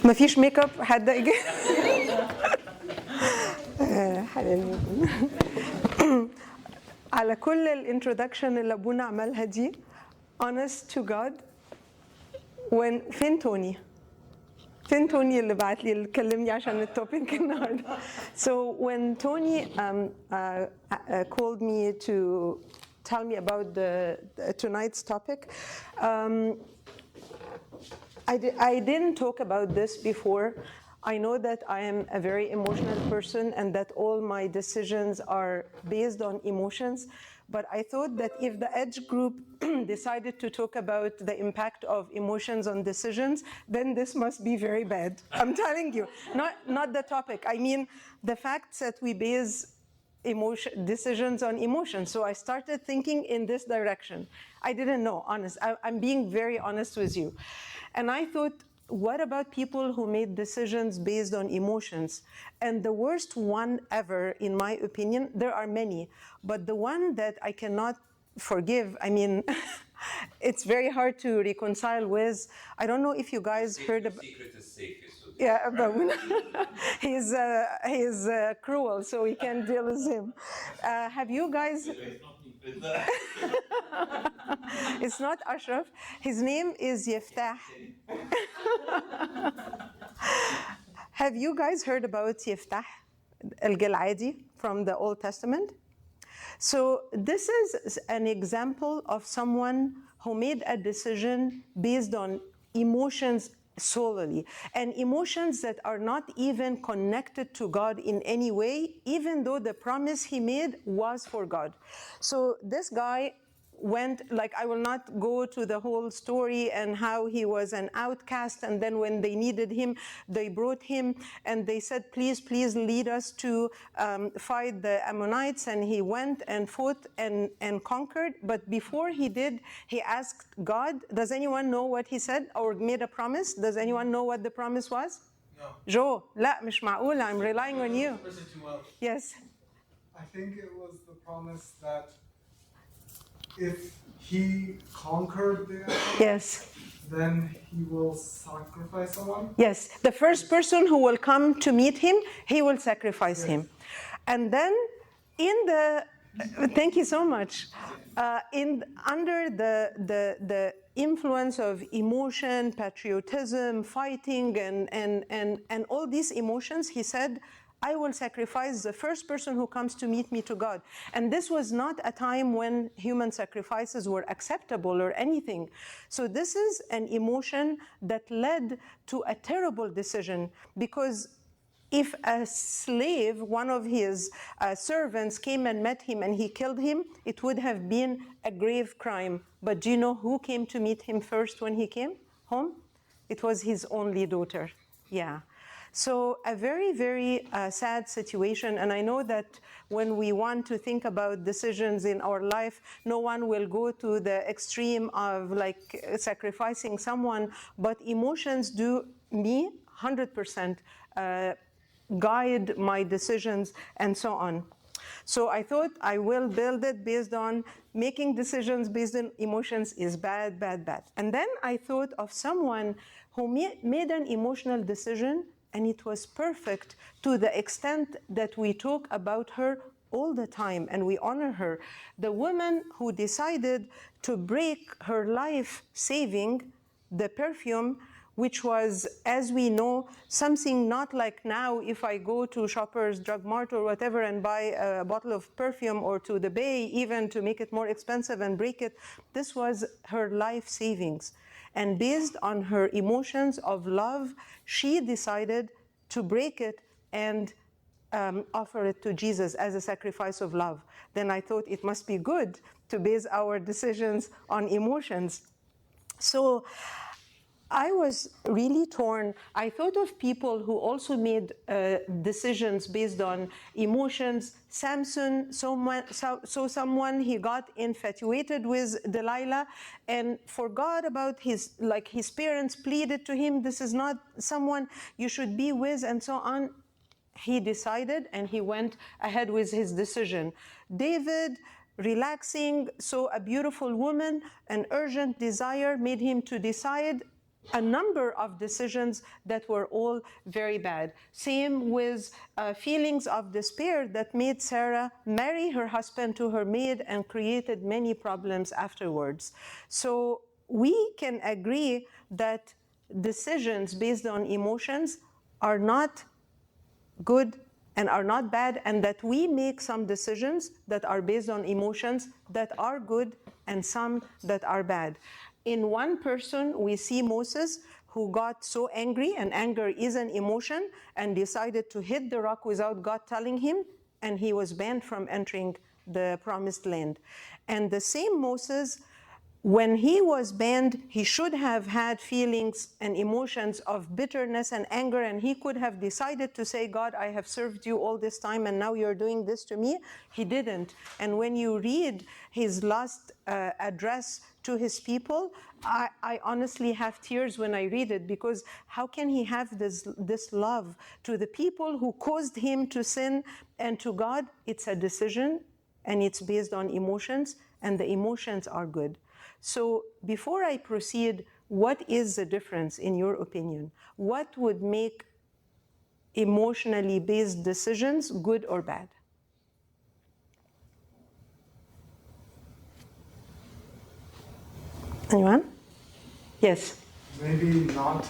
مفيش ميك اب حد يجي على كل الانترودكشن اللي ابونا عملها دي honest to God فين توني؟ فين توني اللي بعت لي اللي كلمني عشان التوبيك النهارده؟ So when Tony called me to tell me about tonight's topic, I didn't talk about this before. I know that I am a very emotional person and that all my decisions are based on emotions. But I thought that if the Edge group decided to talk about the impact of emotions on decisions, then this must be very bad. I'm telling you, not the topic. I mean, the facts that we base decisions on emotions. So I started thinking in this direction. I didn't know, honest. I'm being very honest with you. And I thought, what about people who made decisions based on emotions? And the worst one ever, in my opinion, there are many, but the one that I cannot forgive, I mean, it's very hard to reconcile with. I don't know if you guys heard about. Secret is safest. Yeah, but he's cruel, so we can't deal with him. Have you guys? It's not Ashraf. His name is Yeftah. Have you guys heard about Yeftah al-Gil'adi from the Old Testament? So this is an example of someone who made a decision based on emotions solely, and emotions that are not even connected to God in any way, even though the promise he made was for God. So this guy went, like, I will not go to the whole story and how he was an outcast, and then when they needed him, they brought him and they said, please lead us to fight the Ammonites, and he went and fought and conquered. But before he did, he asked God, does anyone know what he said or made a promise? Does anyone know what the promise was? No. Joe, لا مش معقول, I'm relying on you. Listen too well. Yes. I think it was the promise that if he conquered the enemy, Yes. then he will sacrifice someone. Yes, the first person who will come to meet him, he will sacrifice him. And then in the, thank you so much, under the influence of emotion, patriotism, fighting, and all these emotions, he said, I will sacrifice the first person who comes to meet me to God. And this was not a time when human sacrifices were acceptable or anything. So this is an emotion that led to a terrible decision, because if a slave, one of his servants, came and met him and he killed him, it would have been a grave crime. But do you know who came to meet him first when he came home? It was his only daughter. Yeah. So a very, very sad situation. And I know that when we want to think about decisions in our life, no one will go to the extreme of like sacrificing someone, but emotions do me 100% guide my decisions and so on. So I thought I will build it based on making decisions based on emotions is bad, bad, bad. And then I thought of someone who made an emotional decision, and it was perfect to the extent that we talk about her all the time and we honor her. The woman who decided to break her life saving the perfume, which was, as we know, something not like now if I go to Shoppers Drug Mart or whatever and buy a bottle of perfume, or to the Bay even to make it more expensive and break it. This was her life savings. And based on her emotions of love, she decided to break it and offer it to Jesus as a sacrifice of love. Then I thought it must be good to base our decisions on emotions. So I was really torn. I thought of people who also made decisions based on emotions. Samson saw someone, he got infatuated with Delilah and forgot about his parents pleaded to him, this is not someone you should be with, and so on. He decided and he went ahead with his decision. David, relaxing, saw a beautiful woman, an urgent desire made him to decide, a number of decisions that were all very bad. Same with feelings of despair that made Sarah marry her husband to her maid and created many problems afterwards. So we can agree that decisions based on emotions are not good and are not bad, and that we make some decisions that are based on emotions that are good and some that are bad. In one person, we see Moses, who got so angry, and anger is an emotion, and decided to hit the rock without God telling him, and he was banned from entering the promised land. And the same Moses, when he was banned, he should have had feelings and emotions of bitterness and anger, and he could have decided to say, God, I have served you all this time, and now you're doing this to me. He didn't. And when you read his last address to his people, I honestly have tears when I read it, because how can he have this love to the people who caused him to sin, and to God? It's a decision, and it's based on emotions, and the emotions are good. So before I proceed, what is the difference in your opinion? What would make emotionally based decisions good or bad? Anyone? Yes. Maybe not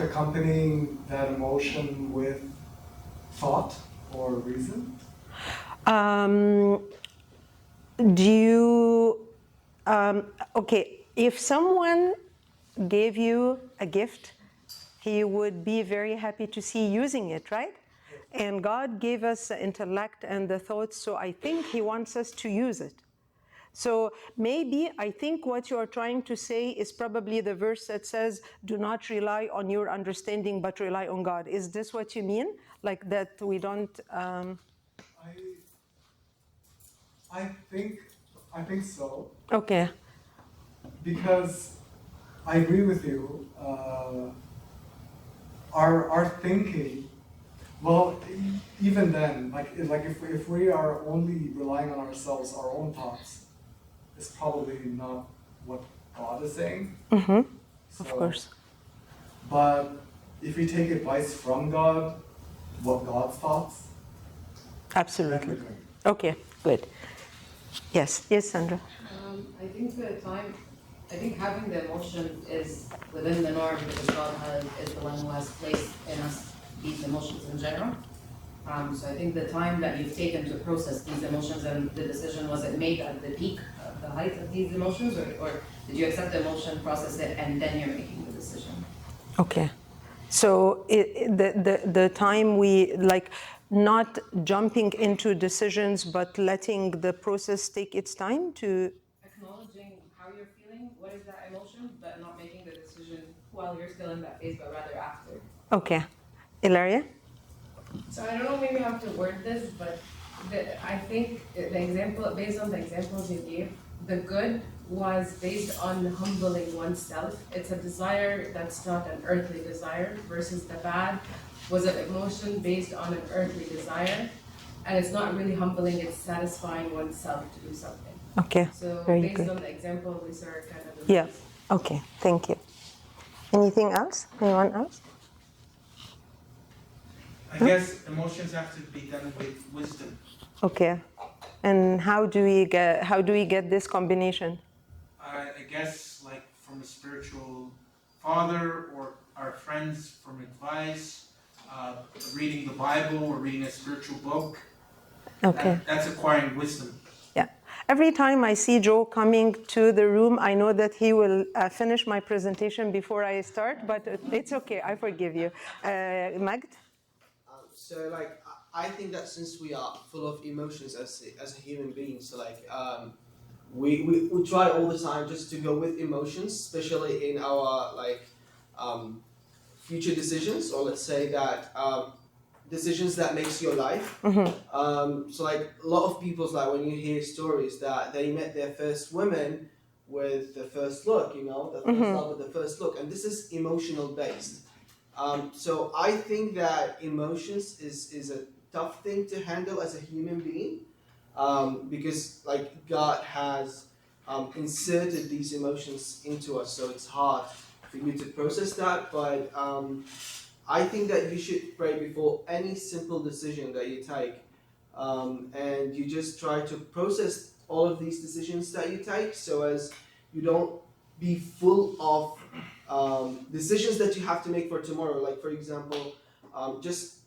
accompanying that emotion with thought or reason. Do you, okay, if someone gave you a gift, he would be very happy to see using it, right? And God gave us the intellect and the thoughts, so I think he wants us to use it. So maybe I think what you are trying to say is probably the verse that says, do not rely on your understanding, but rely on God. Is this what you mean? Like that we don't... I think so. Okay. Because I agree with you. Our thinking, well, even then, like if we are only relying on ourselves, our own thoughts, it's probably not what God is saying. Mm-hmm. So, Of course. But if we take advice from God, what God's thoughts, Absolutely. then we're doing it. Okay, good. Yes, yes, Sandra. I think I think having the emotion is within the norm, because God is the one who has placed in us these emotions in general. So I think the time that you've taken to process these emotions and the decision, was it made at the peak, the height of these emotions, or did you accept the emotion, process it, and then you're making the decision? Okay. So the time we, like, not jumping into decisions, but letting the process take its time to... Acknowledging how you're feeling, what is that emotion, but not making the decision while you're still in that phase, but rather after. Okay. Ilaria? So I don't know maybe how to word this, but I think the example, based on the examples you gave, the good was based on humbling oneself. It's a desire that's not an earthly desire, versus the bad was an emotion based on an earthly desire. And it's not really humbling, it's satisfying oneself to do something. Okay, So very based good. on the example, these are kind of... Yeah, okay, thank you. Anything else? Anyone else? I guess emotions have to be done with wisdom. Okay. And how do we get this combination? I guess like from a spiritual father or our friends from advice, reading the Bible or reading a spiritual book. Okay. That's acquiring wisdom. Yeah. Every time I see Joe coming to the room, I know that he will finish my presentation before I start, but it's okay. I forgive you. Magd? So like I think that since we are full of emotions as a human being, so like we try all the time just to go with emotions, especially in our like future decisions, or let's say that decisions that makes your life. So like a lot of people's, like when you hear stories that they met their first woman with the first look, you know, the first love with the first look, and this is emotional based. So I think that emotions is a tough thing to handle as a human being, because like God has inserted these emotions into us, so it's hard for you to process that. But I think that you should pray before any simple decision that you take, and you just try to process all of these decisions that you take, so as you don't be full of decisions that you have to make for tomorrow. Like for example, just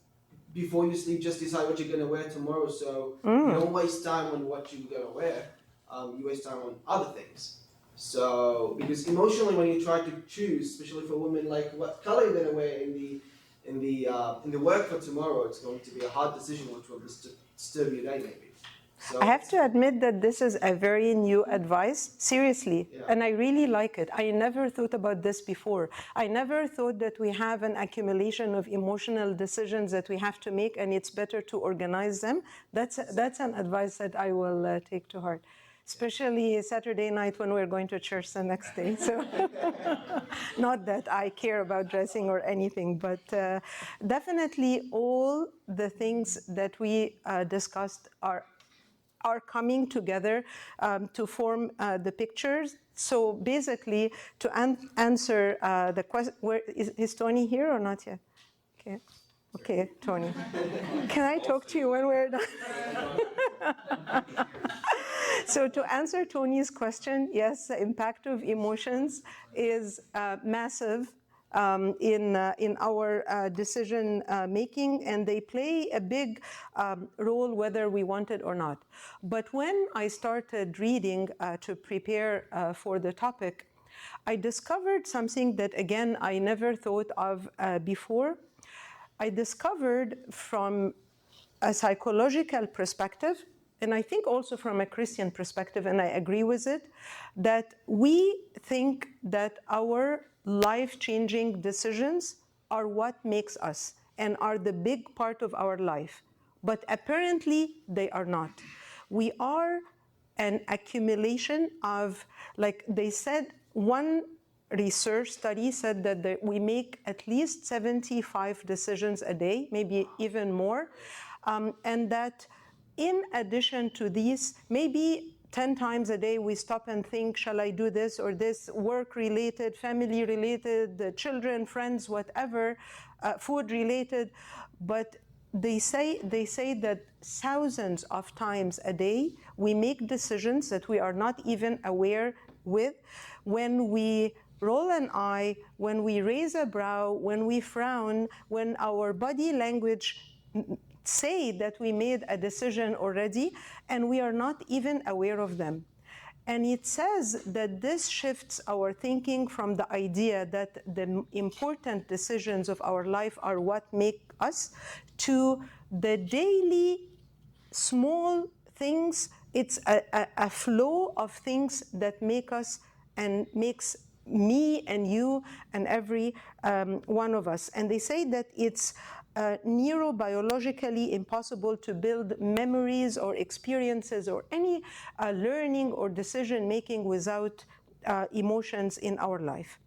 before you sleep, just decide what you're gonna wear tomorrow, so you don't waste time on what you're gonna wear. You waste time on other things. So because emotionally, when you try to choose, especially for women, like what color you're gonna wear in the work for tomorrow, it's going to be a hard decision, which will disturb your day maybe. So I have to admit that this is a very new advice, seriously, Yeah. and I really like it. I never thought about this before. I never thought that we have an accumulation of emotional decisions that we have to make, and it's better to organize them. That's an advice that I will take to heart, especially Saturday night when we're going to church the next day. So, not that I care about dressing or anything, but definitely all the things that we discussed are coming together to form the pictures. So basically, to answer the question, is Tony here or not yet? Okay, okay, Tony. Can I talk to you when we're done? So to answer Tony's question, yes, the impact of emotions is massive in our decision making, and they play a big role whether we want it or not. But when I started reading to prepare for the topic, I discovered something that, again, I never thought of before. I discovered from a psychological perspective, and I think also from a Christian perspective, and I agree with it, that we think that our life-changing decisions are what makes us and are the big part of our life. But apparently, they are not. We are an accumulation of, like they said, one research study said that we make at least 75 decisions a day, maybe even more, and that in addition to these, maybe 10 times a day we stop and think, shall I do this or this, work-related, family-related, children, friends, whatever, food-related, but they say that thousands of times a day we make decisions that we are not even aware with. When we roll an eye, when we raise a brow, when we frown, when our body language say that we made a decision already, and we are not even aware of them. And it says that this shifts our thinking from the idea that the important decisions of our life are what make us, to the daily small things. It's a flow of things that make us and makes me and you and every one of us. And they say that it's neurobiologically impossible to build memories or experiences or any learning or decision making without emotions in our life.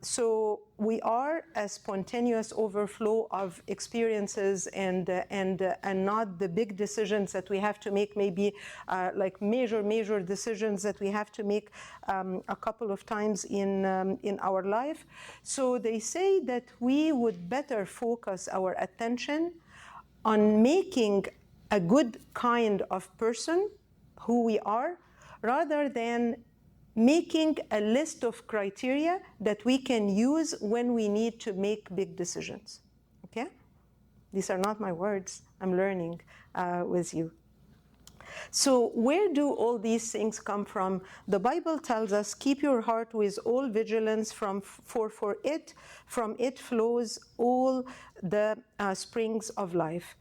So we are a spontaneous overflow of experiences and not the big decisions that we have to make, maybe like major decisions that we have to make a couple of times in our life. So they say that we would better focus our attention on making a good kind of person who we are, rather than making a list of criteria that we can use when we need to make big decisions. Okay? These are not my words. I'm learning with you. So where do all these things come from? The Bible tells us, keep your heart with all vigilance, from it flows all the springs of life.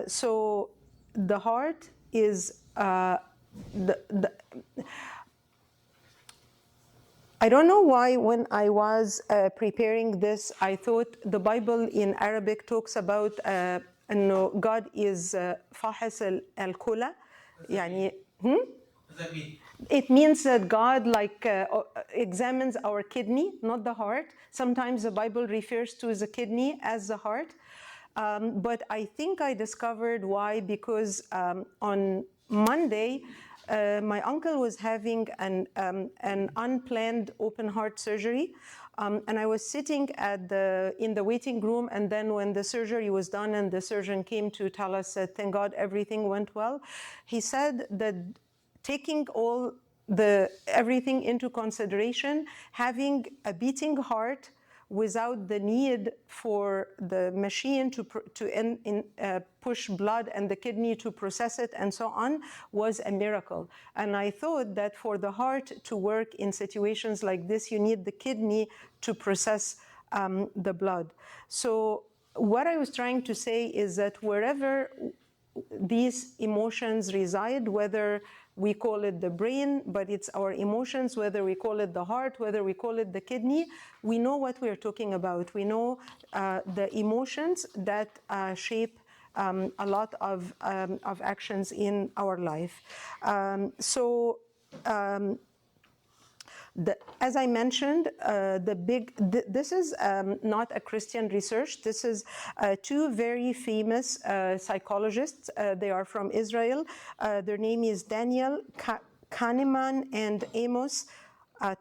So the heart is I don't know why when I was preparing this, I thought the Bible in Arabic talks about God is فاحص الكلى. يعني What does that mean? It means that God examines our kidney, not the heart. Sometimes the Bible refers to the kidney as the heart. But I think I discovered why, because on Monday, my uncle was having an unplanned open heart surgery. And I was sitting in the waiting room, and then when the surgery was done and the surgeon came to tell us that thank God everything went well, he said that taking everything into consideration, having a beating heart without the need for the machine to push blood and the kidney to process it and so on was a miracle. And I thought that for the heart to work in situations like this, you need the kidney to process the blood. So what I was trying to say is that wherever these emotions reside, whether we call it the brain, but it's our emotions, whether we call it the heart, whether we call it the kidney, we know what we're talking about. We know the emotions that shape a lot of actions in our life. As I mentioned, this is not a Christian research. This is two very famous psychologists. They are from Israel. Their name is Daniel Kahneman and Amos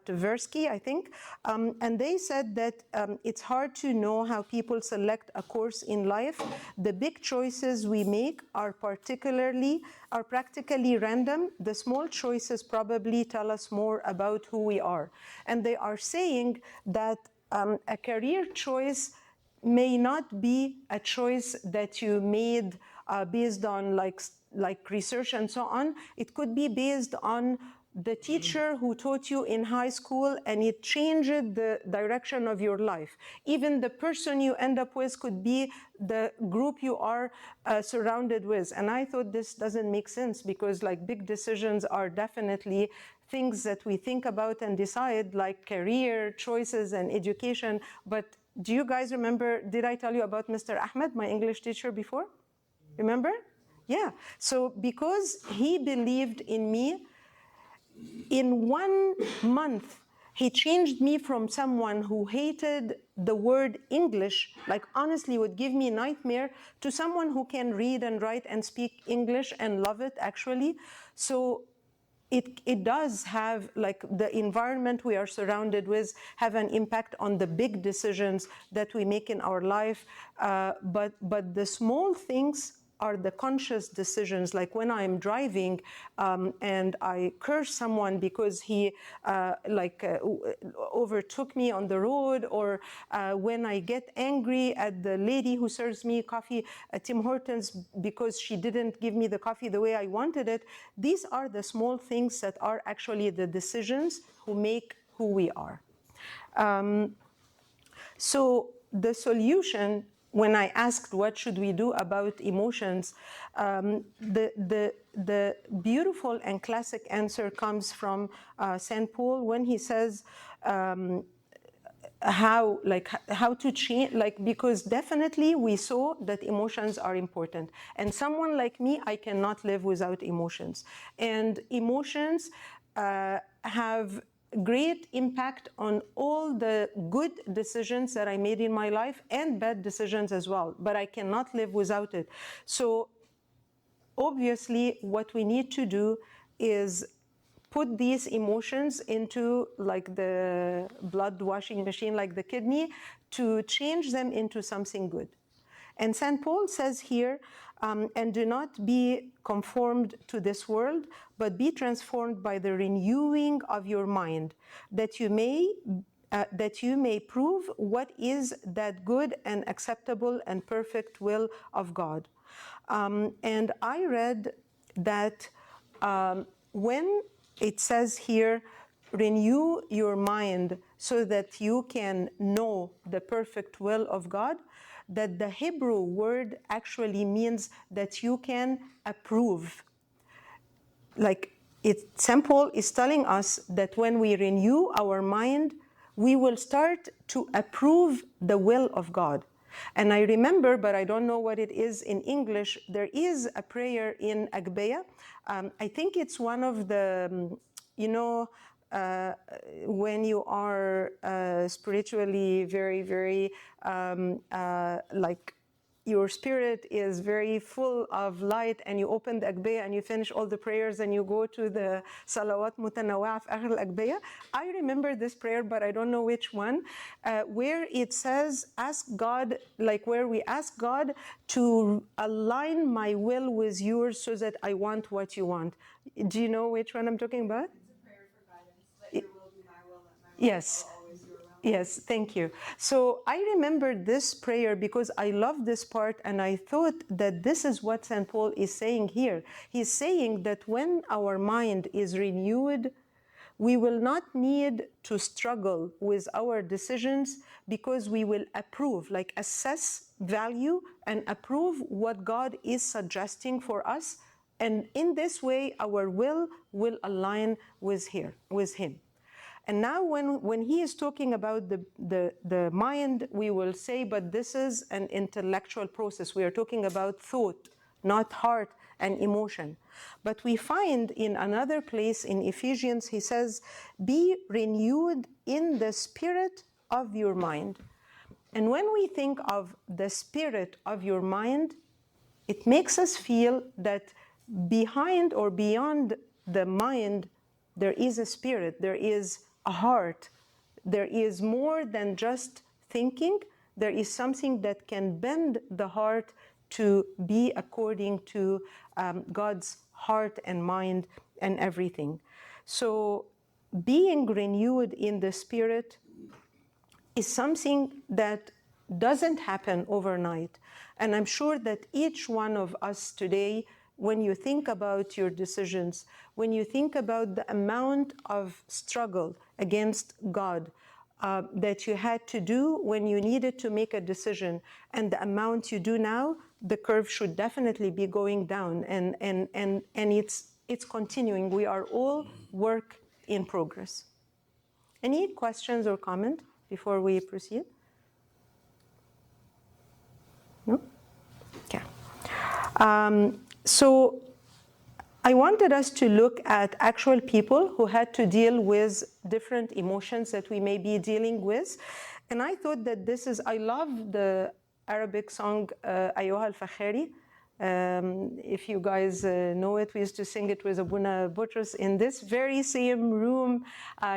Tversky, I think, and they said that it's hard to know how people select a course in life. The big choices we make are practically random. The small choices probably tell us more about who we are. And they are saying that a career choice may not be a choice that you made based on like research and so on. It could be based on the teacher who taught you in high school and it changed the direction of your life. Even the person you end up with could be the group you are surrounded with. And I thought this doesn't make sense because like big decisions are definitely things that we think about and decide, like career choices and education. But do you guys remember, did I tell you about Mr. Ahmed, my English teacher before? Remember? Yeah. So because he believed in me, in 1 month, he changed me from someone who hated the word English, like honestly would give me a nightmare, to someone who can read and write and speak English and love it actually. So it does have, like the environment we are surrounded with have an impact on the big decisions that we make in our life. But the small things are the conscious decisions, like when I'm driving and I curse someone because he overtook me on the road, or when I get angry at the lady who serves me coffee at Tim Hortons because she didn't give me the coffee the way I wanted it. These are the small things that are actually the decisions who make who we are. So the solution, when I asked what should we do about emotions, the beautiful and classic answer comes from St. Paul when he says how to change, because definitely we saw that emotions are important. And someone like me, I cannot live without emotions. And emotions have great impact on all the good decisions that I made in my life and bad decisions as well, but I cannot live without it. So obviously what we need to do is put these emotions into like the blood washing machine, like the kidney, to change them into something good. And St. Paul says here, and do not be conformed to this world, but be transformed by the renewing of your mind, that you may prove what is that good and acceptable and perfect will of God. And I read that when it says here, renew your mind so that you can know the perfect will of God, that the Hebrew word actually means that you can approve. Like St. Paul is telling us that when we renew our mind, we will start to approve the will of God. And I remember, but I don't know what it is in English, there is a prayer in Agbeya. I think it's one of the, when you are spiritually very, very your spirit is very full of light, and you open the أقبية and you finish all the prayers and you go to the salawat متنوعة في آخر الأقبية. I remember this prayer, but I don't know which one, where it says, ask God, like where we ask God to align my will with yours so that I want what you want. Do you know which one I'm talking about? It's a prayer for guidance. Let your will be my will, let my will Yes. be always your will. Yes, thank you. So I remember this prayer because I love this part, and I thought that this is what St. Paul is saying here. He's saying that when our mind is renewed, we will not need to struggle with our decisions because we will approve, like assess, value, and approve what God is suggesting for us. And in this way, our will align with Him. And now when he is talking about the mind, we will say, but this is an intellectual process. We are talking about thought, not heart and emotion. But we find in another place in Ephesians, he says, be renewed in the spirit of your mind. And when we think of the spirit of your mind, it makes us feel that behind or beyond the mind, there is a spirit, there is a heart, there is more than just thinking, there is something that can bend the heart to be according to God's heart and mind and everything. So being renewed in the spirit is something that doesn't happen overnight. And I'm sure that each one of us today, when you think about your decisions, when you think about the amount of struggle against God that you had to do when you needed to make a decision, and the amount you do now, the curve should definitely be going down. And it's continuing. We are all work in progress. Any questions or comment before we proceed? No? Okay. So I wanted us to look at actual people who had to deal with different emotions that we may be dealing with. And I thought that I love the Arabic song, Ayyuha al-Fakhari. If you guys know it, we used to sing it with Abuna Butros in this very same room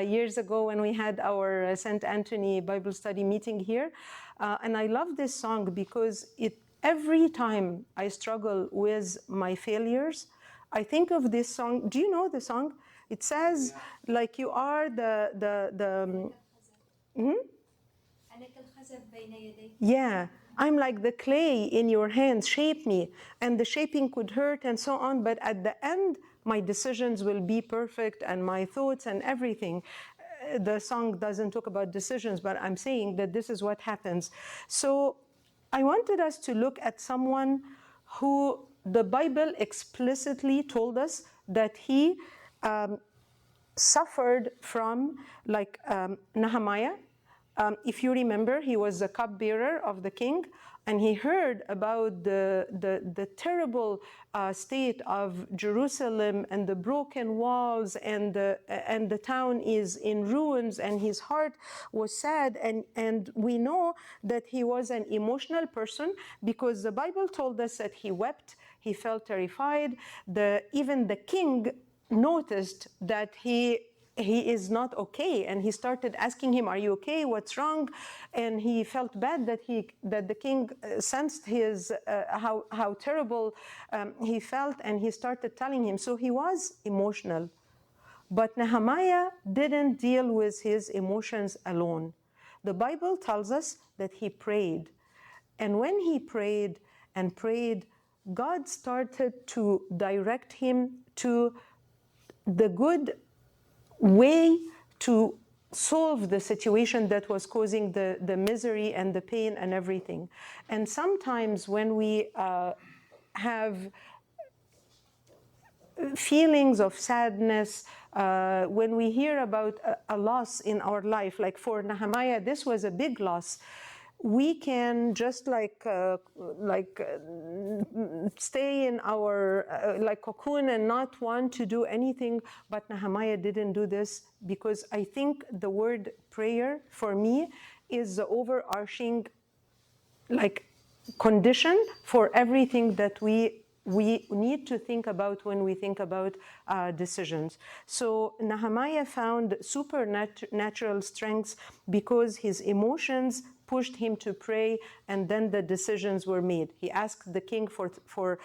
years ago when we had our St. Anthony Bible study meeting here. And I love this song because every time I struggle with my failures, I think of this song. Do you know the song? It says, like, you are yeah, I'm like the clay in your hands, shape me. And the shaping could hurt and so on, but at the end, my decisions will be perfect and my thoughts and everything. The song doesn't talk about decisions, but I'm saying that this is what happens. So I wanted us to look at someone who the Bible explicitly told us that he suffered from, like Nehemiah. If you remember, he was the cupbearer of the king, and he heard about the terrible state of Jerusalem and the broken walls, and the town is in ruins, and his heart was sad. And we know that he was an emotional person because the Bible told us that he wept, he felt terrified. Even the king noticed that he is not okay, and he started asking him, are you okay, what's wrong? And he felt bad that the king sensed his how terrible he felt, and he started telling him. So he was emotional. But Nehemiah didn't deal with his emotions alone. The Bible tells us that he prayed, and when he prayed and prayed, God started to direct him to the good way to solve the situation that was causing the misery and the pain and everything. And sometimes when we have feelings of sadness, when we hear about a loss in our life, like for Nehemiah, this was a big loss. We can just stay in our like cocoon and not want to do anything, but Nehemiah didn't do this, because I think the word prayer for me is the overarching, like, condition for everything that we need to think about when we think about decisions. So Nehemiah found supernatural strengths because his emotions pushed him to pray, and then the decisions were made. He asked the king for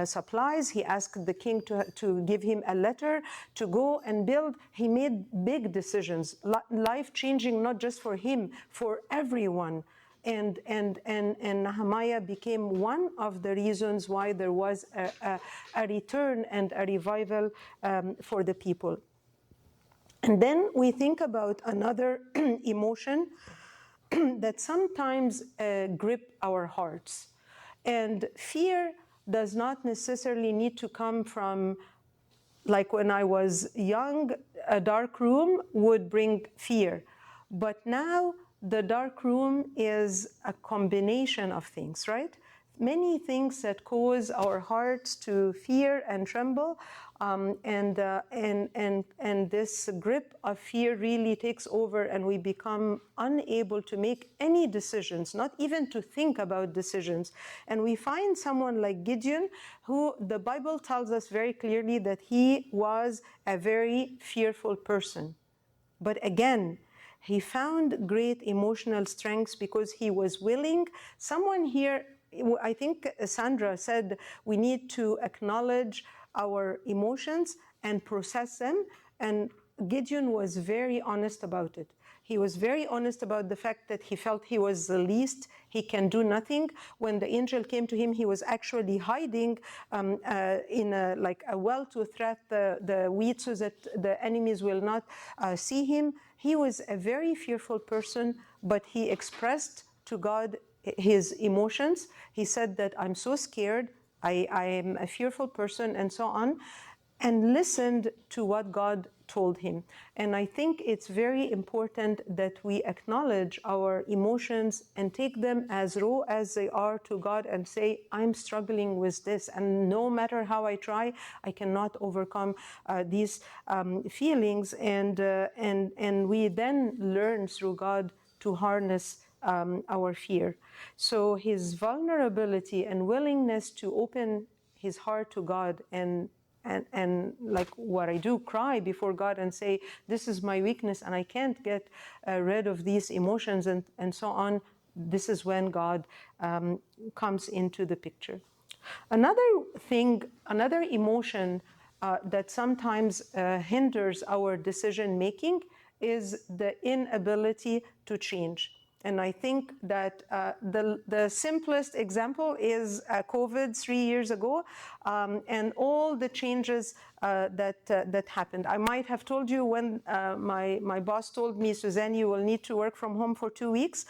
supplies. He asked the king to give him a letter to go and build. He made big decisions, life-changing, not just for him, for everyone. And Nehemiah became one of the reasons why there was a return and a revival for the people. And then we think about another emotion that sometimes grip our hearts. And fear does not necessarily need to come from, like when I was young, a dark room would bring fear. But now the dark room is a combination of things, right? Many things that cause our hearts to fear and tremble, and this grip of fear really takes over, and we become unable to make any decisions, not even to think about decisions. And we find someone like Gideon, who the Bible tells us very clearly that he was a very fearful person. But again, he found great emotional strengths because he was willing. Someone here, I think Sandra said, we need to acknowledge our emotions and process them. And Gideon was very honest about it. He was very honest about the fact that he felt he was the least, he can do nothing. When the angel came to him, he was actually hiding in a well to threat the wheat so that the enemies will not see him. He was a very fearful person, but he expressed to God his emotions. He said that I'm so scared, I am a fearful person, and so on, and listened to what God told him. And I think it's very important that we acknowledge our emotions and take them as raw as they are to God and say, I'm struggling with this, and no matter how I try, I cannot overcome these feelings. And we then learn through God to harness our fear. So his vulnerability and willingness to open his heart to God and like what I do, cry before God and say, this is my weakness and I can't get rid of these emotions and so on. This is when God comes into the picture. Another thing, another emotion that sometimes hinders our decision making is the inability to change. And I think that the simplest example is COVID 3 years ago, and all the changes that happened. I might have told you when my boss told me, Suzan, you will need to work from home for 2 weeks.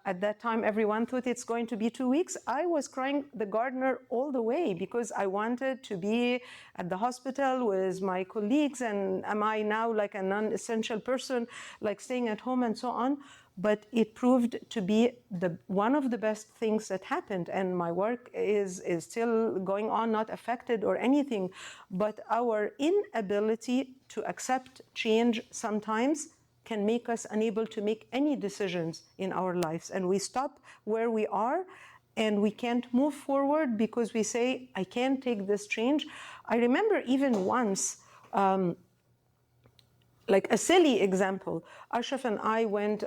At that time, everyone thought it's going to be 2 weeks. I was crying the gardener all the way because I wanted to be at the hospital with my colleagues, and am I now like a non-essential person, like staying at home and so on. But it proved to be one of the best things that happened, and my work is still going on, not affected or anything. But our inability to accept change sometimes can make us unable to make any decisions in our lives, and we stop where we are and we can't move forward because we say, I can't take this change. I remember even once, like a silly example, Ashraf and I went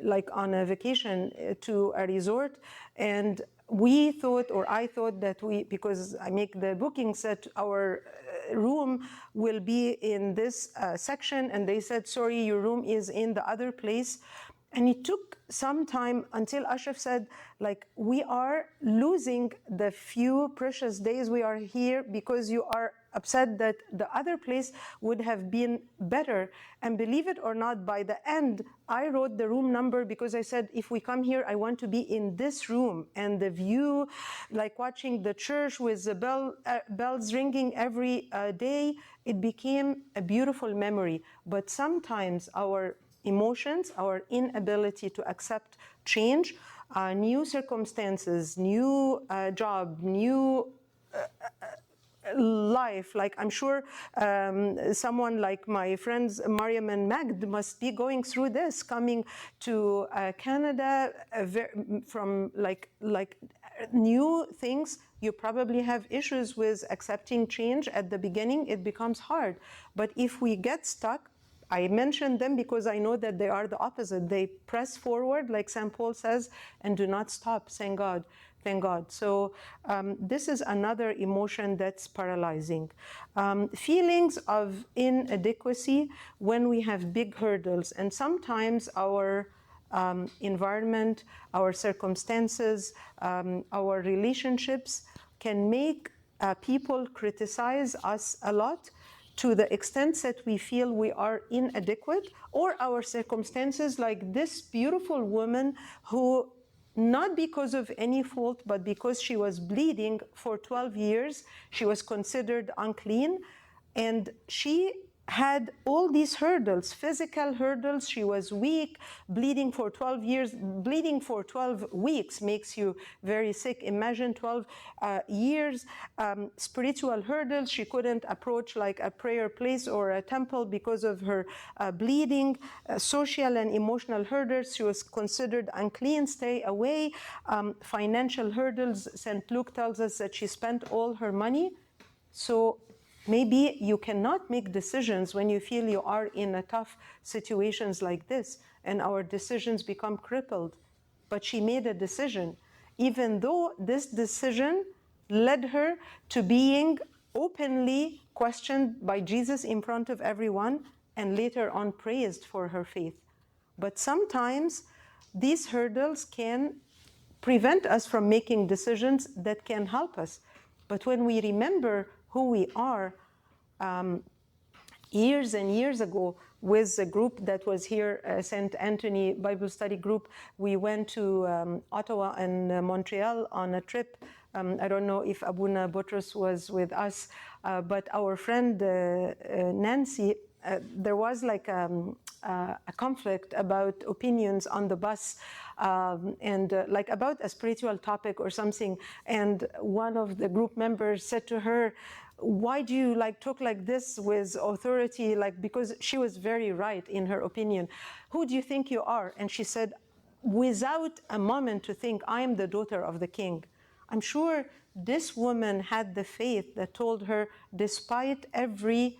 like on a vacation to a resort, and we thought, or I thought that because I make the bookings, that our room will be in this section, and they said, sorry, your room is in the other place. And it took some time until Ashraf said, like, we are losing the few precious days we are here because you are upset that the other place would have been better. And believe it or not, by the end, I wrote the room number because I said, if we come here, I want to be in this room. And the view, like watching the church with the bells ringing every day, it became a beautiful memory. But sometimes our emotions, our inability to accept change, new circumstances, new job, new life. Like I'm sure someone like my friends Mariam and Magd must be going through this, coming to Canada from like new things. You probably have issues with accepting change at the beginning. It becomes hard. But if we get stuck, I mention them because I know that they are the opposite. They press forward, like St. Paul says, and do not stop. Thank God. Thank God. So this is another emotion that's paralyzing. Feelings of inadequacy when we have big hurdles. And sometimes our environment, our circumstances, our relationships can make people criticize us a lot, to the extent that we feel we are inadequate, or our circumstances, like this beautiful woman who, not because of any fault, but because she was bleeding for 12 years, she was considered unclean, and she had all these hurdles, physical hurdles. She was weak, bleeding for 12 years. Bleeding for 12 weeks makes you very sick. Imagine 12 years. Spiritual hurdles. She couldn't approach like a prayer place or a temple because of her bleeding. Social and emotional hurdles. She was considered unclean, stay away. Financial hurdles. St. Luke tells us that she spent all her money. So maybe you cannot make decisions when you feel you are in a tough situations like this, and our decisions become crippled. But she made a decision, even though this decision led her to being openly questioned by Jesus in front of everyone, and later on praised for her faith. But sometimes these hurdles can prevent us from making decisions that can help us. But when we remember who we are, years and years ago, with a group that was here, St. Anthony Bible Study Group, we went to Ottawa and Montreal on a trip. I don't know if Abuna Butros was with us, but our friend Nancy, there was like a conflict about opinions on the bus, and like about a spiritual topic or something. And one of the group members said to her, "Why do you like talk like this with authority?" Like, because she was very right in her opinion. "Who do you think you are?" And she said, without a moment to think, "I am the daughter of the king." I'm sure this woman had the faith that told her, despite every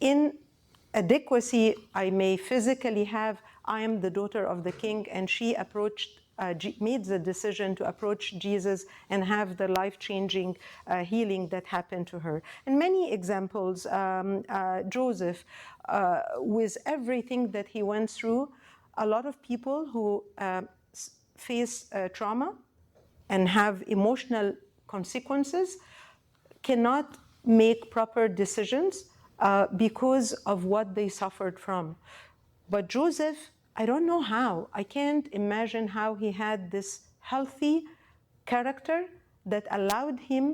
inadequacy I may physically have, I am the daughter of the king. And she approached, made the decision to approach Jesus and have the life-changing healing that happened to her. And many examples, Joseph, with everything that he went through, a lot of people who face trauma and have emotional consequences cannot make proper decisions because of what they suffered from. But Joseph, I don't know how. I can't imagine how he had this healthy character that allowed him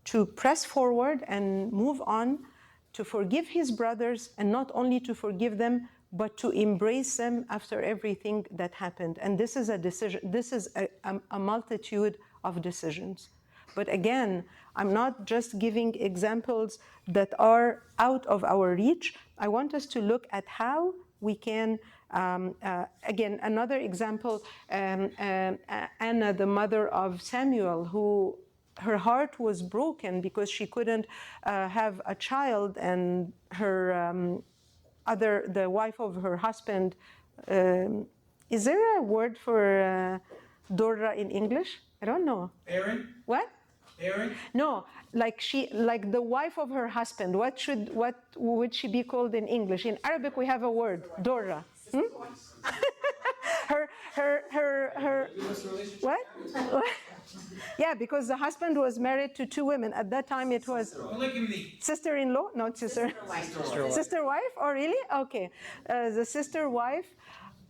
to press forward and move on, to forgive his brothers, and not only to forgive them, but to embrace them after everything that happened. And this is a decision, this is a multitude of decisions. But again, I'm not just giving examples that are out of our reach. I want us to look at how we can, again, another example, Anna, the mother of Samuel, who her heart was broken because she couldn't have a child, and her the wife of her husband, is there a word for Dora in English? I don't know. Aaron? What? Aaron? No, like the wife of her husband. What would she be called in English? In Arabic, we have a word, Dora. her. What? Yeah, because the husband was married to two women. At that time, it was Polygamy. sister-in-law, not sister. Sister wife. Oh, really? Okay, the sister wife,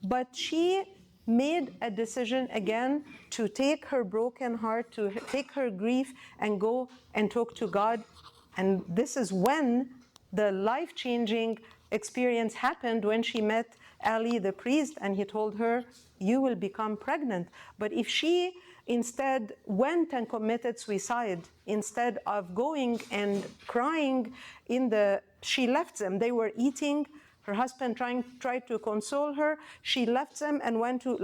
but she made a decision again to take her broken heart, to take her grief and go and talk to God. And this is when the life-changing experience happened, when she met Ali the priest, and he told her, "You will become pregnant." But if she instead went and committed suicide. Instead of going and crying she left them. They were eating. Her husband tried to console her. She left them and went to,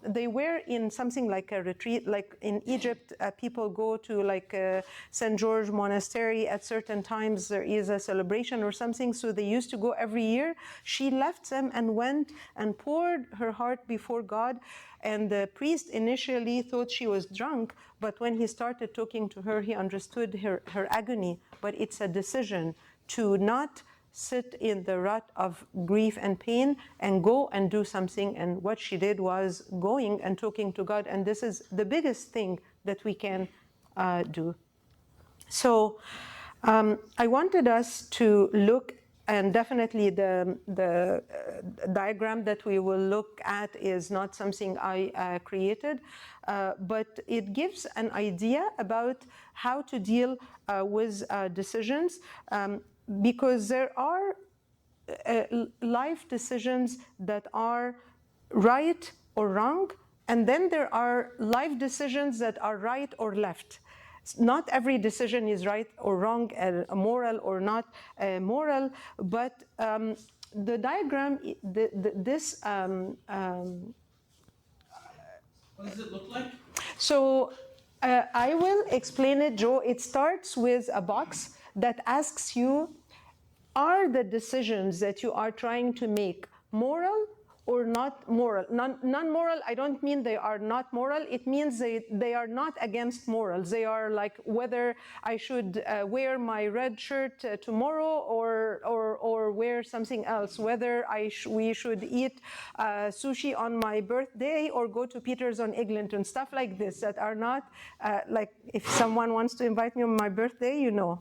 they were in something like a retreat. Like in Egypt, people go to St. George Monastery at certain times. There is a celebration or something, so they used to go every year. She left them and went and poured her heart before God. And the priest initially thought she was drunk, but when he started talking to her, he understood her agony. But it's a decision to not sit in the rut of grief and pain and go and do something. And what she did was going and talking to God. And this is the biggest thing that we can do. So I wanted us to look, and definitely the diagram that we will look at is not something I created, but it gives an idea about how to deal with decisions, because there are life decisions that are right or wrong, and then there are life decisions that are right or left. Not every decision is right or wrong, moral or not moral, but the diagram, this. What does it look like? So I will explain it, Joe. It starts with a box that asks you, are the decisions that you are trying to make moral or not moral? Non-moral, I don't mean they are not moral. It means they are not against morals. They are like whether I should wear my red shirt tomorrow or wear something else, whether we should eat sushi on my birthday or go to Peter's on Eglinton, stuff like this that are not, like if someone wants to invite me on my birthday, you know.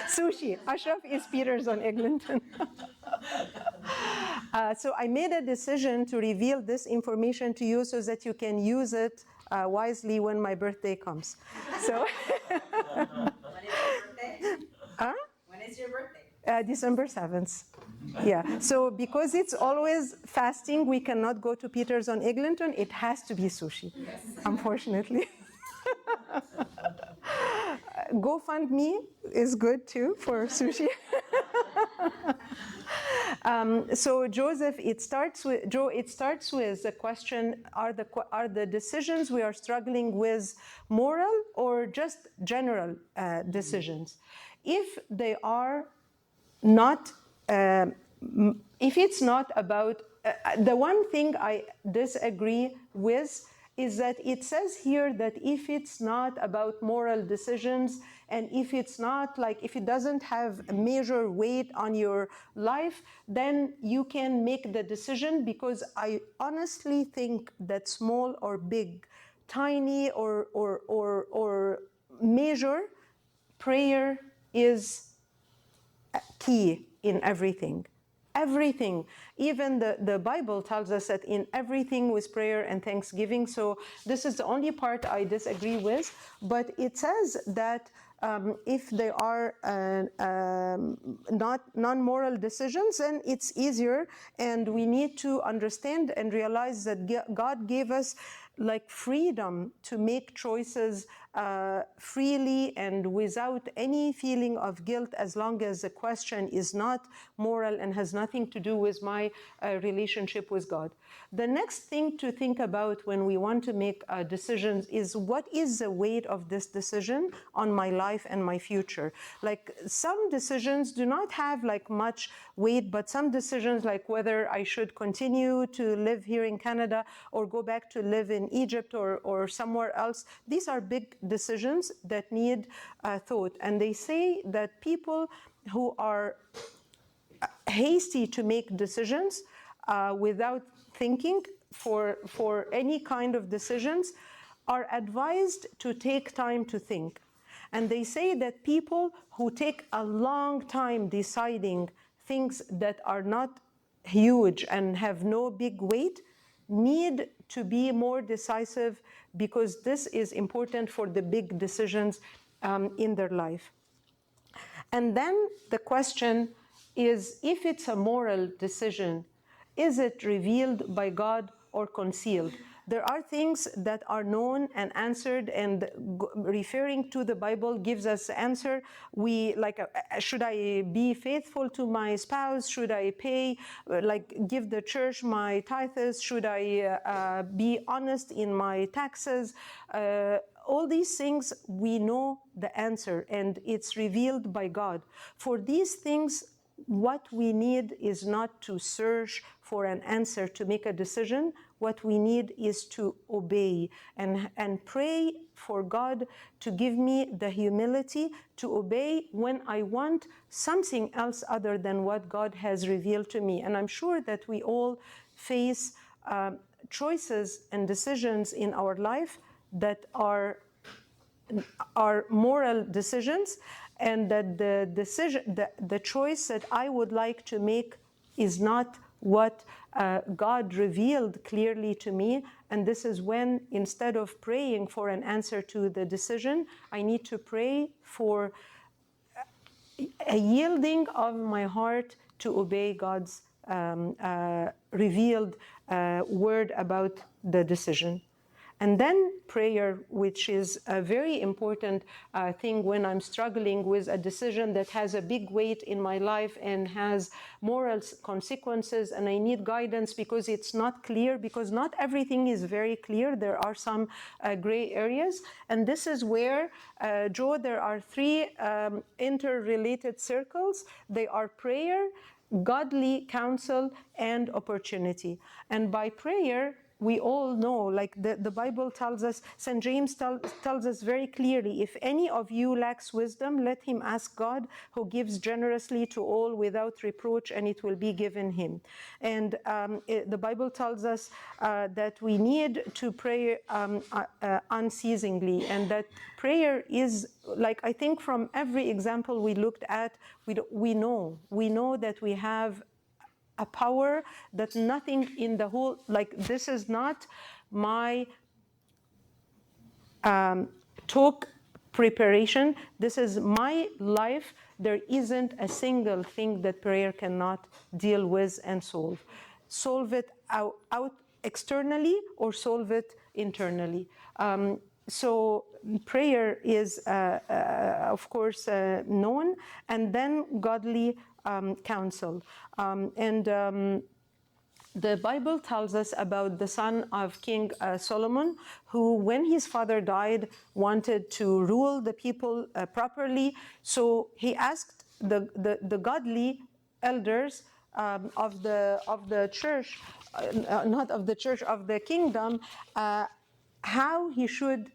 Sushi. Ashraf is Peter's on Eglinton. So I made a decision to reveal this information to you so that you can use it wisely when my birthday comes. So. When is your birthday? Huh? When is your birthday? December 7th. Yeah. So because it's always fasting, we cannot go to Peter's on Eglinton. It has to be sushi, unfortunately. GoFundMe is good too for sushi. So Joseph, it starts with the question: are the decisions we are struggling with moral or just general decisions? If they are not, if it's not about the one thing I disagree with is that it says here that if it's not about moral decisions and if it's not if it doesn't have a major weight on your life, then you can make the decision, because I honestly think that small or big, tiny or major, prayer is key in everything. Everything. Even the Bible tells us that in everything with prayer and thanksgiving. So this is the only part I disagree with. But it says that if they are not non-moral decisions, then it's easier. And we need to understand and realize that God gave us freedom to make choices freely and without any feeling of guilt, as long as the question is not moral and has nothing to do with my relationship with God. The next thing to think about when we want to make decisions is, what is the weight of this decision on my life and my future? Some decisions do not have much weight, but some decisions, like whether I should continue to live here in Canada or go back to live in Egypt or somewhere else, these are big decisions that need thought. And they say that people who are hasty to make decisions without thinking for any kind of decisions are advised to take time to think. And they say that people who take a long time deciding things that are not huge and have no big weight need to be more decisive, because this is important for the big decisions in their life. And then the question is, if it's a moral decision, is it revealed by God or concealed? There are things that are known and answered, and referring to the Bible gives us answer. We like, should I be faithful to my spouse? Should I pay, give the church my tithes? Should I be honest in my taxes? All these things, we know the answer, and it's revealed by God. For these things, what we need is not to search for an answer to make a decision. What we need is to obey and pray for God to give me the humility to obey when I want something else other than what God has revealed to me. And I'm sure that we all face choices and decisions in our life that are moral decisions, and that the choice that I would like to make is not what God revealed clearly to me. And this is when, instead of praying for an answer to the decision, I need to pray for a yielding of my heart to obey God's revealed word about the decision. And then prayer, which is a very important thing when I'm struggling with a decision that has a big weight in my life and has moral consequences, and I need guidance because it's not clear, because not everything is very clear. There are some gray areas. And this is where, Joe, there are three interrelated circles. They are prayer, godly counsel, and opportunity. And by prayer, we all know, like the Bible tells us, St. James tells us very clearly, if any of you lacks wisdom, let him ask God, who gives generously to all without reproach, and it will be given him. And the Bible tells us that we need to pray unceasingly, and that prayer is, like, I think from every example we looked at, we know that we have a power that nothing in the whole, like, this is not my talk preparation, this is my life. There isn't a single thing that prayer cannot deal with and solve it out externally or solve it internally. So prayer is, of course, known, and then godly counsel. The Bible tells us about the son of King Solomon, who, when his father died, wanted to rule the people properly. So he asked the godly elders of the church, not of the church, of the kingdom, how he should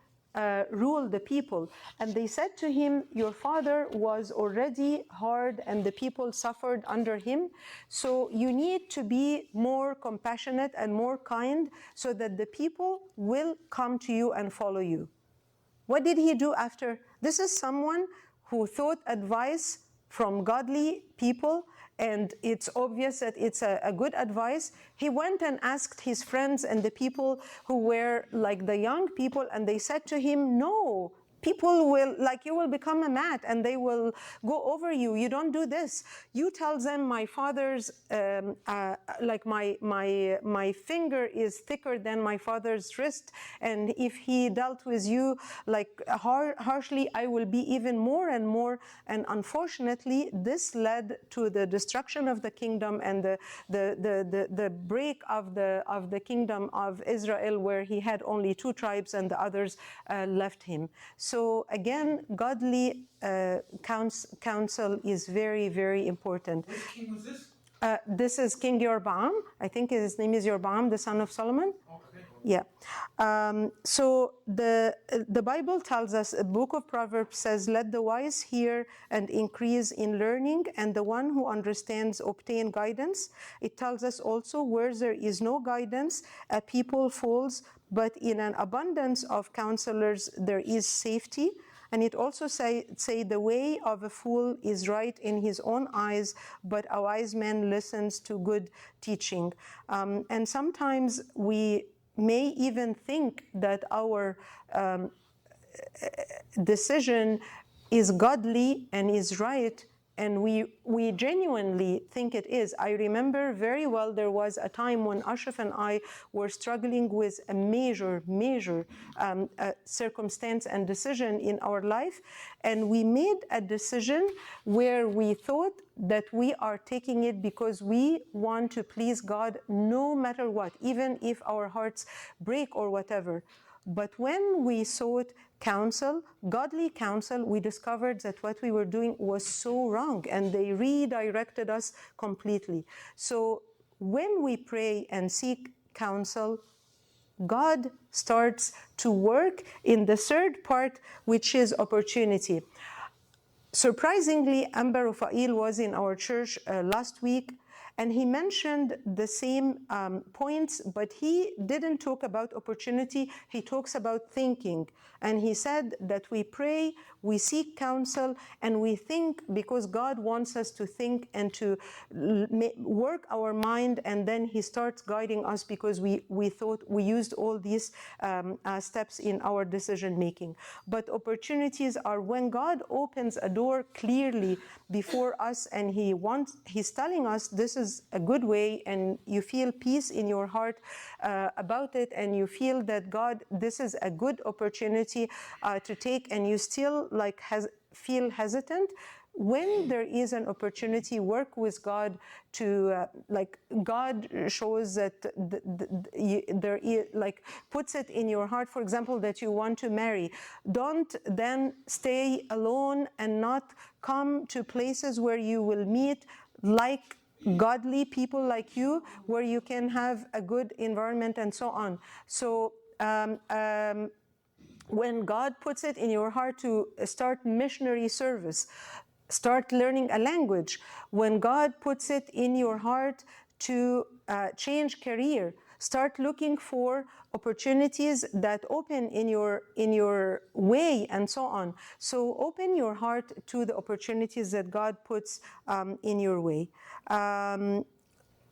rule the people. And they said to him, your father was already hard and the people suffered under him, so you need to be more compassionate and more kind so that the people will come to you and follow you. What did he do after? This is someone who thought advice from godly people, and it's obvious that it's a good advice. He went and asked his friends and the people who were like the young people, and they said to him, no, people will, like, you will become a mat and they will go over you. You don't do this. You tell them my father's, like my finger is thicker than my father's wrist, and if he dealt with you like harshly, I will be even more and more. And unfortunately, this led to the destruction of the kingdom and the break of the kingdom of Israel, where he had only 2 tribes and the others left him. So again, godly counsel is very, very important. Which king was this? This is King Jeroboam. I think his name is Jeroboam, the son of Solomon. Okay. Yeah. So the Bible tells us, the book of Proverbs says, let the wise hear and increase in learning, and the one who understands obtain guidance. It tells us also, where there is no guidance, a people falls, but in an abundance of counselors there is safety. And it also say the way of a fool is right in his own eyes, but a wise man listens to good teaching. And sometimes we may even think that our decision is godly and is right, and we genuinely think it is. I remember very well there was a time when Ashraf and I were struggling with a major circumstance and decision in our life, and we made a decision where we thought that we are taking it because we want to please God no matter what, even if our hearts break or whatever. But when we sought counsel, godly counsel, we discovered that what we were doing was so wrong, and they redirected us completely. So when we pray and seek counsel, God starts to work in the third part, which is opportunity. Surprisingly, Amber Rufail was in our church last week, and he mentioned the same points, but he didn't talk about opportunity. He talks about thinking. And he said that we pray, we seek counsel, and we think because God wants us to think and to work our mind, and then he starts guiding us because we thought we used all these steps in our decision making. But opportunities are when God opens a door clearly before us, and he's telling us this is a good way, and you feel peace in your heart about it, and you feel that God, this is a good opportunity to take, and you still feel hesitant. When there is an opportunity, work with God to God shows that there is, puts it in your heart, for example, that you want to marry. Don't then stay alone and not come to places where you will meet godly people like you, where you can have a good environment and so on. So when God puts it in your heart to start missionary service, start learning a language. When God puts it in your heart to change career, start looking for opportunities that open in your way, and so on. So open your heart to the opportunities that God puts in your way.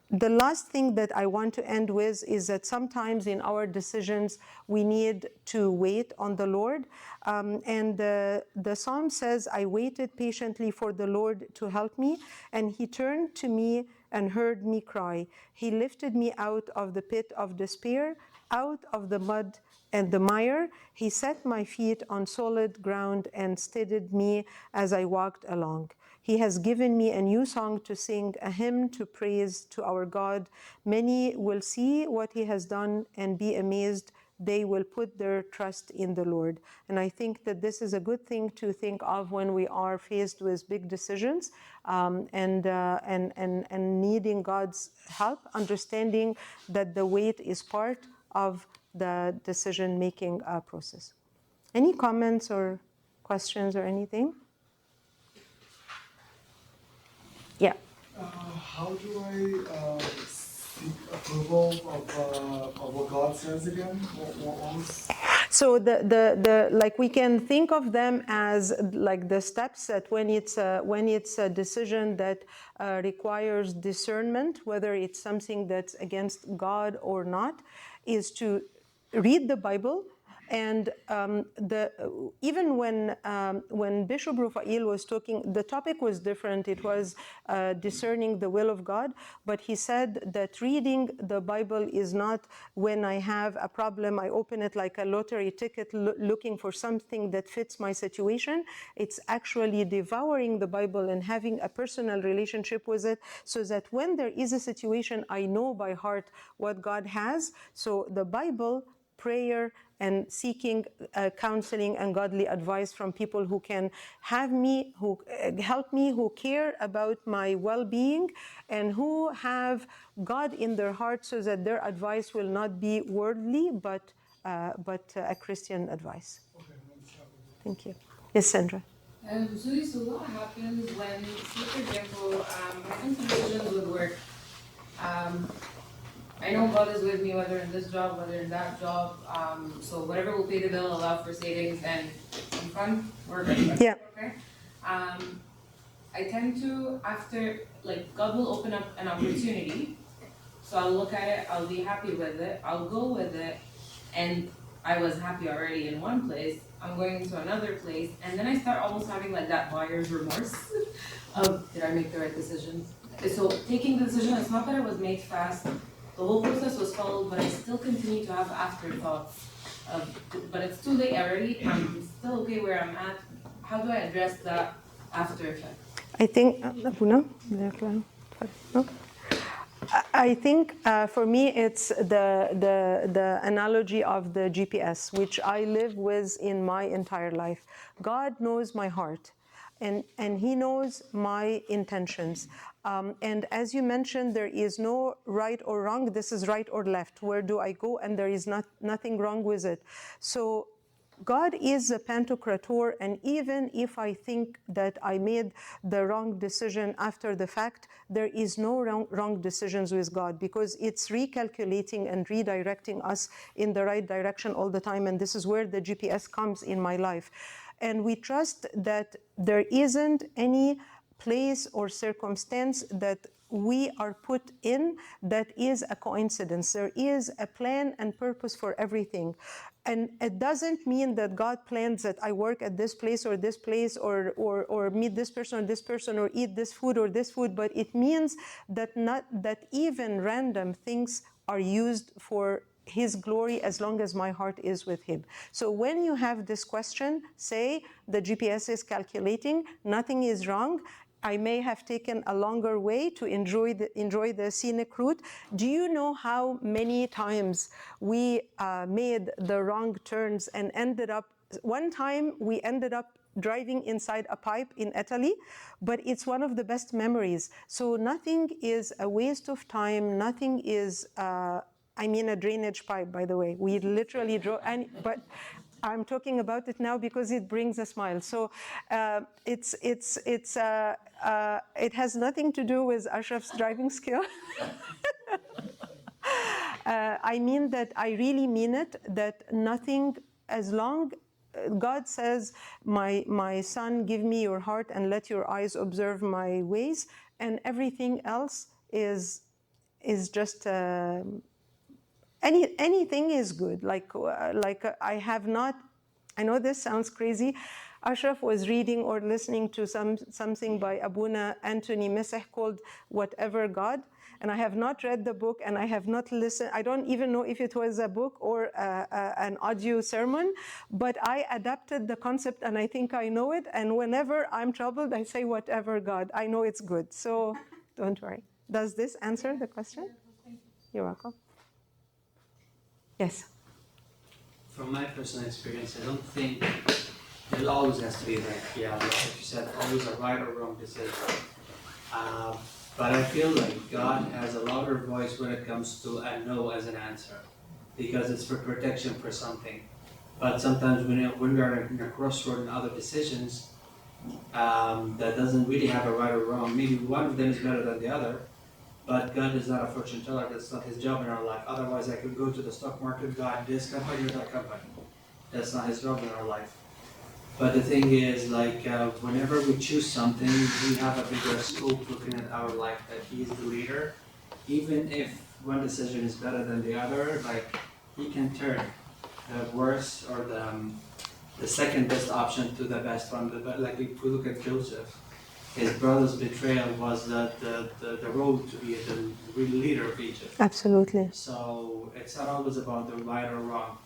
The last thing that I want to end with is that sometimes in our decisions we need to wait on the Lord. And the psalm says, I waited patiently for the Lord to help me, and he turned to me and heard me cry. He lifted me out of the pit of despair, out of the mud and the mire. He set my feet on solid ground and steadied me as I walked along. He has given me a new song to sing, a hymn to praise to our God. Many will see what he has done and be amazed. They will put their trust in the Lord. And I think that this is a good thing to think of when we are faced with big decisions and needing God's help, understanding that the wait is part of the decision-making process. Any comments or questions or anything? Yeah. How do I seek approval of what God says again? What was... So we can think of them as like the steps that when it's a decision that requires discernment, whether it's something that's against God or not, is to read the Bible. And even when Bishop Rufail was talking, the topic was different. It was discerning the will of God. But he said that reading the Bible is not when I have a problem, I open it like a lottery ticket looking for something that fits my situation. It's actually devouring the Bible and having a personal relationship with it, so that when there is a situation, I know by heart what God has. So the Bible, prayer, and seeking counseling and godly advice from people who can have me, who help me, who care about my well-being, and who have God in their heart, so that their advice will not be worldly, but a Christian advice. Thank you. Yes, Sandra. So what happens when, say for example, having decisions with work? I know God is with me, whether in this job, whether in that job. So whatever will pay the bill, allow for savings and some fun, we're good. Yeah. Okay. I tend to, after, God will open up an opportunity. So I'll look at it, I'll be happy with it, I'll go with it, and I was happy already in one place, I'm going to another place, and then I start almost having like that buyer's remorse of, did I make the right decision? So taking the decision, it's not that it was made fast, the whole process was followed, but I still continue to have afterthoughts of, but it's too late already, I'm still okay where I'm at. How do I address that after effect? I think, Abuna, no? I think for me it's the analogy of the GPS, which I live with in my entire life. God knows my heart, and He knows my intentions. And as you mentioned, there is no right or wrong. This is right or left. Where do I go? And there is nothing wrong with it. So God is a Pantocrator, and even if I think that I made the wrong decision after the fact, there is no wrong decisions with God, because it's recalculating and redirecting us in the right direction all the time, and this is where the GPS comes in my life. And we trust that there isn't any place or circumstance that we are put in that is a coincidence. There is a plan and purpose for everything. And it doesn't mean that God plans that I work at this place or this place, or meet this person or eat this food or this food, but it means that even random things are used for His glory as long as my heart is with Him. So when you have this question, say the GPS is calculating, nothing is wrong. I may have taken a longer way to enjoy the scenic route. Do you know how many times we made the wrong turns and ended up, one time we ended up driving inside a pipe in Italy, but it's one of the best memories. So nothing is a waste of time, nothing is, I mean a drainage pipe, by the way. We literally drove, but I'm talking about it now because it brings a smile. So it has nothing to do with Ashraf's driving skill. I mean that I really mean it, that nothing, as long God says, my son, give me your heart and let your eyes observe my ways, and everything else is just anything is good. I have not. I know this sounds crazy. Ashraf was reading or listening to something by Abuna Anthony Messeh called "Whatever God," and I have not read the book, and I have not listened. I don't even know if it was a book or an audio sermon, but I adapted the concept, and I think I know it. And whenever I'm troubled, I say "Whatever God." I know it's good, so don't worry. Does this answer the question? You're welcome. Yes. From my personal experience, I don't think it always has to be like, like you said, always a right or wrong decision. But I feel like God has a louder voice when it comes to a no as an answer, because it's for protection for something. But sometimes when we are in a crossroad in other decisions, that doesn't really have a right or wrong. Maybe one of them is better than the other, but God is not a fortune teller. That's not His job in our life. Otherwise, I could go to the stock market, God, this company or that company. That's not His job in our life. But the thing is, whenever we choose something, we have a bigger scope looking at our life, that He is the leader. Even if one decision is better than the other, He can turn the worst or the second best option to the best one. Like if we look at Joseph, his brother's betrayal was the road to be the real leader of Egypt. Absolutely. So it's not always about the right or wrong.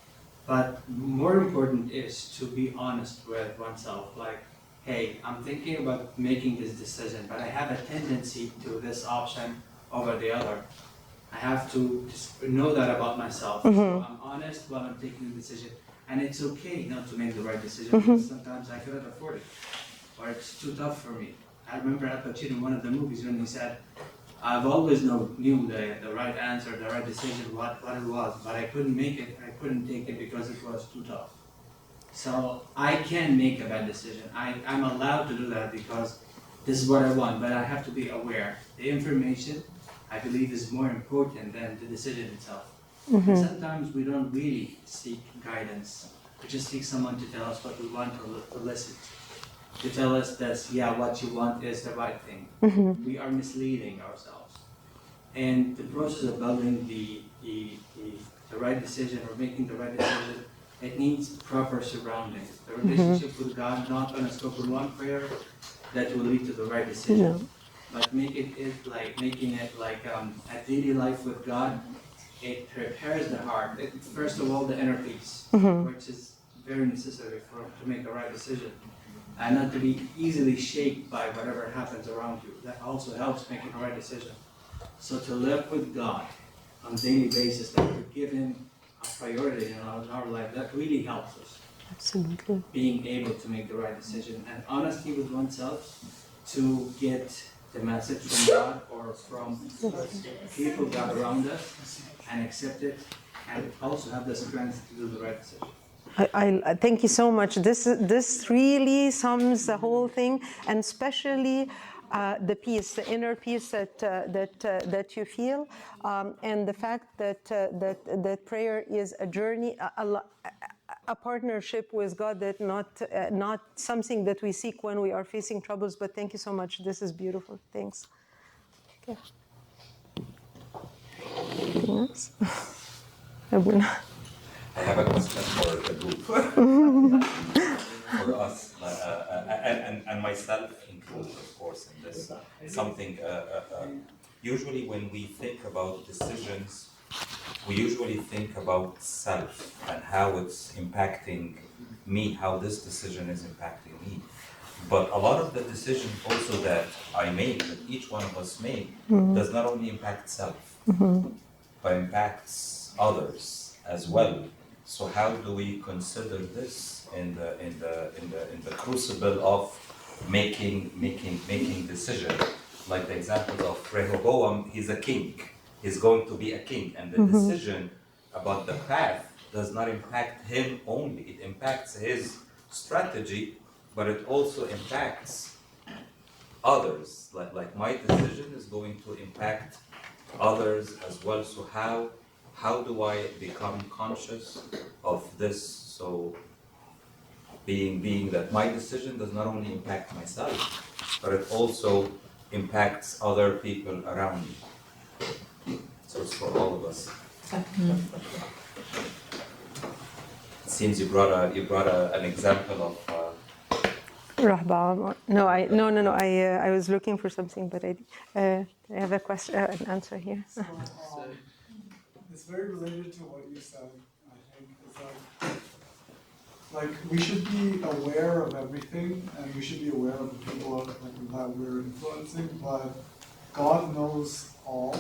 But more important is to be honest with oneself. Like, hey, I'm thinking about making this decision, but I have a tendency to this option over the other. I have to just know that about myself. Mm-hmm. So I'm honest while I'm taking the decision. And it's okay not to make the right decision, because sometimes I couldn't afford it, or it's too tough for me. I remember Al Pacino in one of the movies when he said, I've always knew the right answer, the right decision, what it was, but I couldn't make it, I couldn't take it because it was too tough. So I can make a bad decision. I'm allowed to do that because this is what I want, but I have to be aware. The information, I believe, is more important than the decision itself. And sometimes we don't really seek guidance. We just seek someone to tell us what we want to listen to tell us that, what you want is the right thing. We are misleading ourselves. And the process of building the right decision or making the right decision it needs proper surroundings. The relationship with God, not on a spoken one prayer that will lead to the right decision. No. But making it like a daily life with God, it prepares the heart. First of all, the inner peace, which is very necessary to make the right decision, and not to be easily shaken by whatever happens around you. That also helps making the right decision. So to live with God on a daily basis, that to give Him a priority in our life, that really helps us. Absolutely. Being able to make the right decision and honesty with oneself to get the message from God or from people God around us and accept it, and also have the strength to do the right decision. I thank you so much. This really sums the whole thing, and especially the peace, the inner peace that you feel, and the fact that prayer is a journey, a partnership with God, that not something that we seek when we are facing troubles. But thank you so much. This is beautiful. Thanks. Okay. Anything else? Abuna. I have a question for the group, for us, and myself included, of course, in this. Something, usually when we think about decisions, we usually think about self and how it's impacting me, how this decision is impacting me. But a lot of the decisions also that I make, that each one of us make, does not only impact self, but impacts others as well. So how do we consider this in the crucible of making decision? Like the example of Rehoboam, he's a king. He's going to be a king, and the decision about the path does not impact him only. It impacts his strategy, but it also impacts others. Like my decision is going to impact others as well. So how do I become conscious of this? So being that my decision does not only impact myself, but it also impacts other people around me. So it's for all of us. It seems you brought an example of. Rahba. No. I was looking for something, but I have a question, an answer here. So, it's very related to what you said, I think. It's like we should be aware of everything, and we should be aware of the people that we're influencing, but God knows all.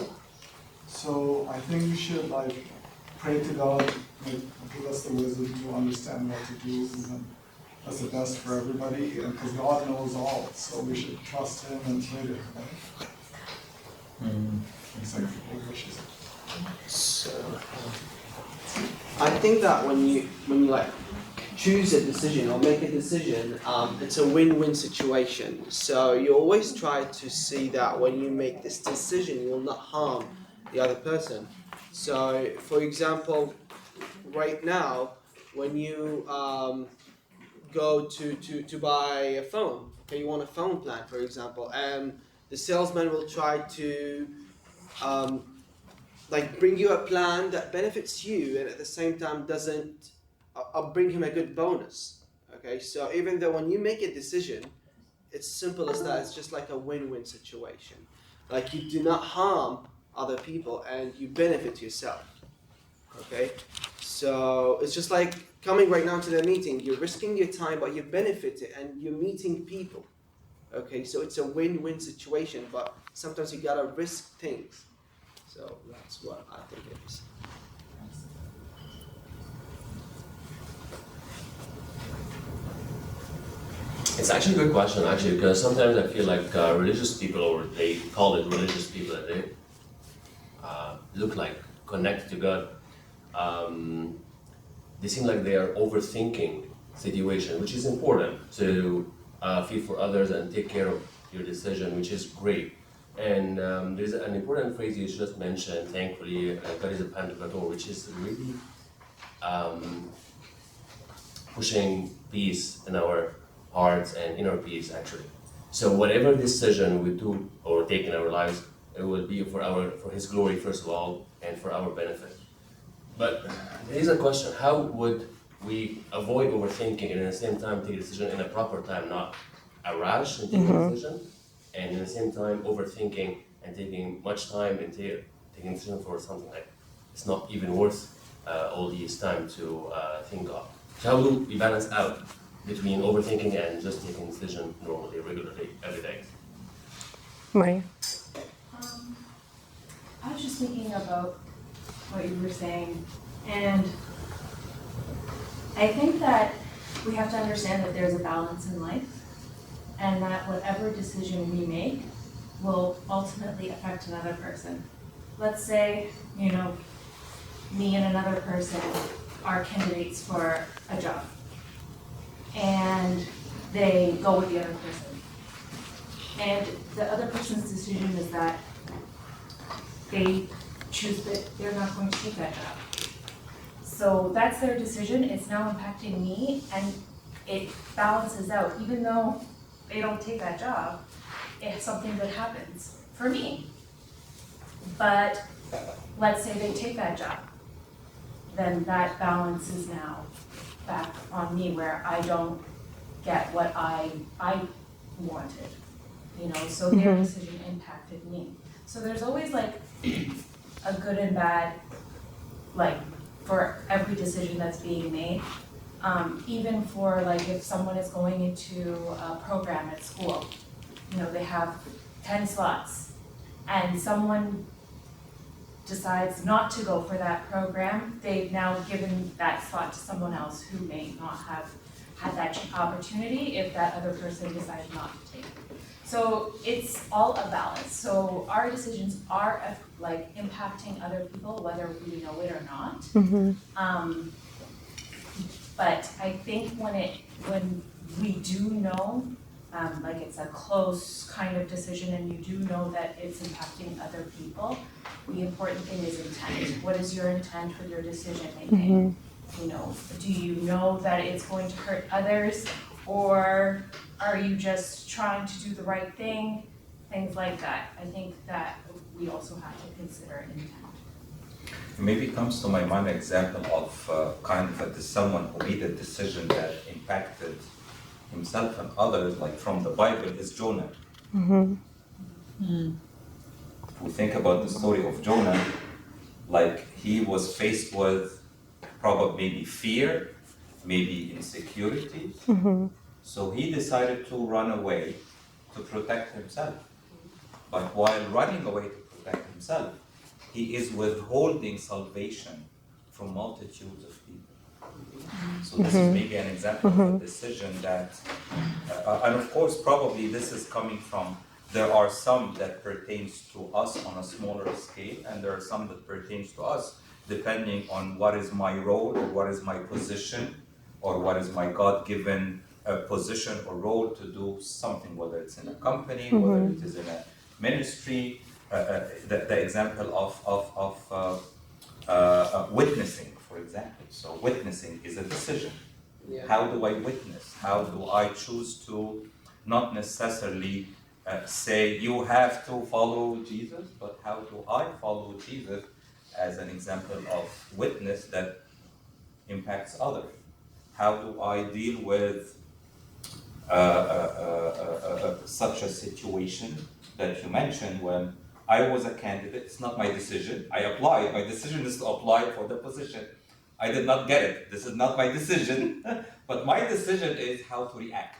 So I think we should pray to God, give us the wisdom to understand what to do, and that's the best for everybody, because God knows all. So we should trust Him and pray to Him. So, I think that when you choose a decision or make a decision, it's a win-win situation. So you always try to see that when you make this decision, you will not harm the other person. So, for example, right now, when you go to buy a phone, okay, you want a phone plan, for example, and the salesman will try to bring you a plan that benefits you and at the same time doesn't bring him a good bonus. Okay, so even though when you make a decision, it's simple as that. It's just like a win-win situation. Like you do not harm other people and you benefit yourself. Okay, so it's just like coming right now to the meeting. You're risking your time, but you benefit it and you're meeting people. Okay, so it's a win-win situation, but sometimes you gotta risk things. So that's what I think it is. It's actually a good question, because sometimes I feel like religious people, or they call it religious people, that they look like connected to God. They seem like they are overthinking situation, which is important to feel for others and take care of your decision, which is great. And there's an important phrase you just mentioned, thankfully, God is a Pantocrator, which is really pushing peace in our hearts and inner peace, actually. So whatever decision we do or take in our lives, it will be for His glory, first of all, and for our benefit. But there is a question: how would we avoid overthinking and at the same time take a decision in a proper time, not a rush in taking a decision, and at the same time overthinking and taking much time and taking a decision for something like it's not even worth all this time to think of. So how do we balance out between overthinking and just taking a decision normally, regularly, every day? Maya. I was just thinking about what you were saying, and I think that we have to understand that there's a balance in life, and that whatever decision we make will ultimately affect another person. Let's say, you know, me and another person are candidates for a job, and they go with the other person. And the other person's decision is that they choose that they're not going to take that job. So that's their decision, it's now impacting me, and it balances out. Even though they don't take that job, it's something that happens for me. But let's say they take that job, then that balance is now back on me, where I don't get what I wanted, you know, so their decision impacted me. So there's always like a good and bad, like for every decision that's being made. Even for like if someone is going into a program at school, you know, they have 10 slots and someone decides not to go for that program, they've now given that slot to someone else who may not have had that opportunity if that other person decided not to take it. So it's all a balance. So our decisions are like impacting other people, whether we know it or not. But I think when we do know, like it's a close kind of decision and you do know that it's impacting other people, the important thing is intent. What is your intent with your decision making? You know, do you know that it's going to hurt others, or are you just trying to do the right thing? Things like that. I think that we also have to consider intent. Maybe it comes to my mind an example of kind of someone who made a decision that impacted himself and others, like from the Bible, is Jonah. If we think about the story of Jonah, like he was faced with probably maybe fear, maybe insecurity. So he decided to run away to protect himself. But while running away to protect himself, he is withholding salvation from multitudes of people. So this is maybe an example of a decision that, and of course probably this is coming from, there are some that pertains to us on a smaller scale, and there are some that pertains to us depending on what is my role or what is my position or what is my God-given position or role to do something, whether it's in a company, whether it is in a ministry. The example of witnessing, for example. So witnessing is a decision. Yeah. How do I witness? How do I choose to not necessarily say you have to follow Jesus, but how do I follow Jesus as an example of witness that impacts others? How do I deal with such a situation that you mentioned when I was a candidate? It's not my decision. I applied. My decision is to apply for the position. I did not get it. This is not my decision. But my decision is how to react.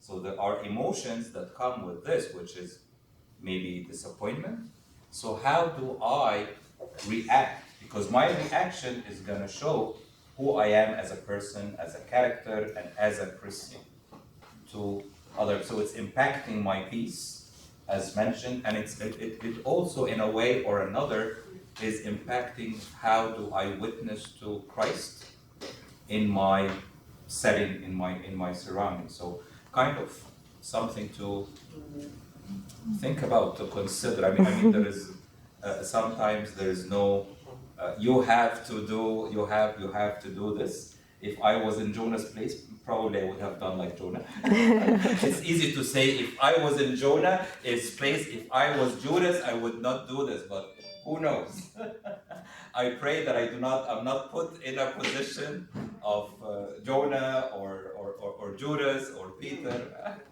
So there are emotions that come with this, which is maybe disappointment. So how do I react? Because my reaction is going to show who I am as a person, as a character, and as a Christian to others. So it's impacting my peace, as mentioned, and it also, in a way or another, is impacting how do I witness to Christ in my setting, in my surroundings. So kind of something to think about, to consider. I mean there is sometimes there is no you have to do this. If I was in Jonah's place, probably I would have done like Jonah. It's easy to say if I was in Jonah's place, if I was Judas, I would not do this. But Who knows? I pray that I'm not put in a position of Jonah or Judas or Peter.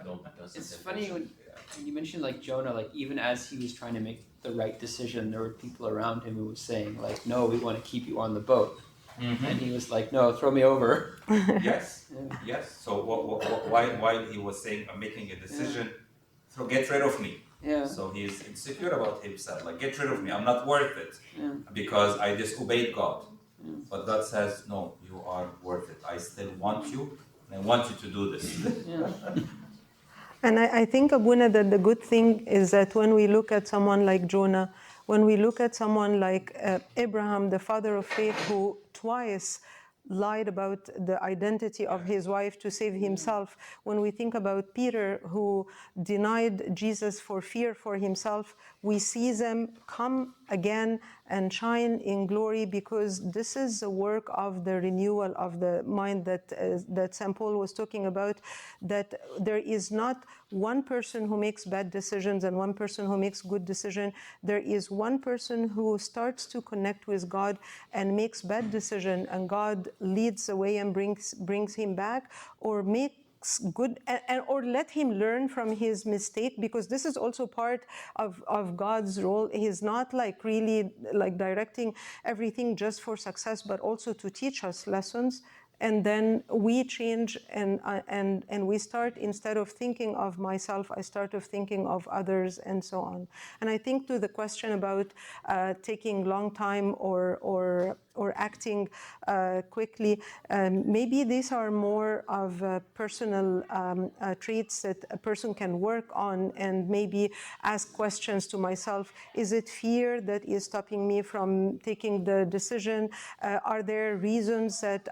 No, that's It's the funny temptation. when you mentioned like Jonah, like even as he was trying to make the right decision, there were people around him who was saying like, "No, we want to keep you on the boat," and he was like, "No, throw me over." Yes, yes. So while he was saying, I'm making a decision, so get rid of me. Yeah. So he is insecure about himself. Like, get rid of me. I'm not worth it Yeah. because I disobeyed God. But God says, no, you are worth it. I still want you, and I want you to do this. Yeah. And I think, Abuna, that the good thing is that when we look at someone like Jonah, when we look at someone like Abraham, the father of faith, who twice lied about the identity of his wife to save himself, when we think about Peter, who denied Jesus for fear for himself, we see them come again and shine in glory, because this is the work of the renewal of the mind that St. Paul was talking about, that there is not one person who makes bad decisions and one person who makes good decisions. There is one person who starts to connect with God and makes bad decision, and God leads the way and brings him back, or makes good, or let him learn from his mistake, because this is also part of God's role. He's not like really like directing everything just for success, but also to teach us lessons. And then we change, and we start, instead of thinking of myself, I start of thinking of others, and so on. And I think to the question about taking long time or acting quickly, maybe these are more of personal traits that a person can work on, and maybe ask questions to myself. Is it fear that is stopping me from taking the decision? Are there reasons that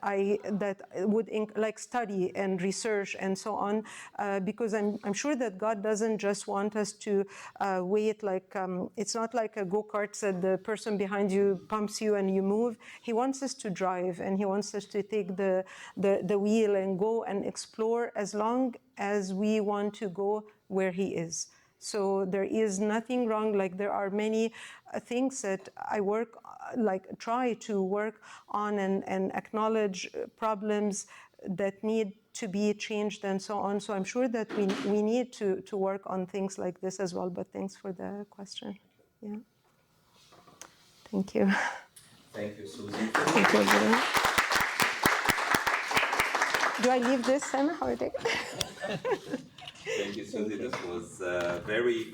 would like study and research and so on? Because I'm sure that God doesn't just want us to wait, like it's not like a go-kart that the person behind you pumps you and you move. He wants us to drive, and he wants us to take the wheel and go and explore, as long as we want to go where he is. So there is nothing wrong. Like, there are many things that I work, like try to work on, and acknowledge problems that need to be changed and so on. So I'm sure that we need to work on things like this as well. But thanks for the question. Yeah. Thank you. Thank you, Susan. Thank you, everyone. Do I leave this, Hanna? How are they? Thank you, Susie. This was very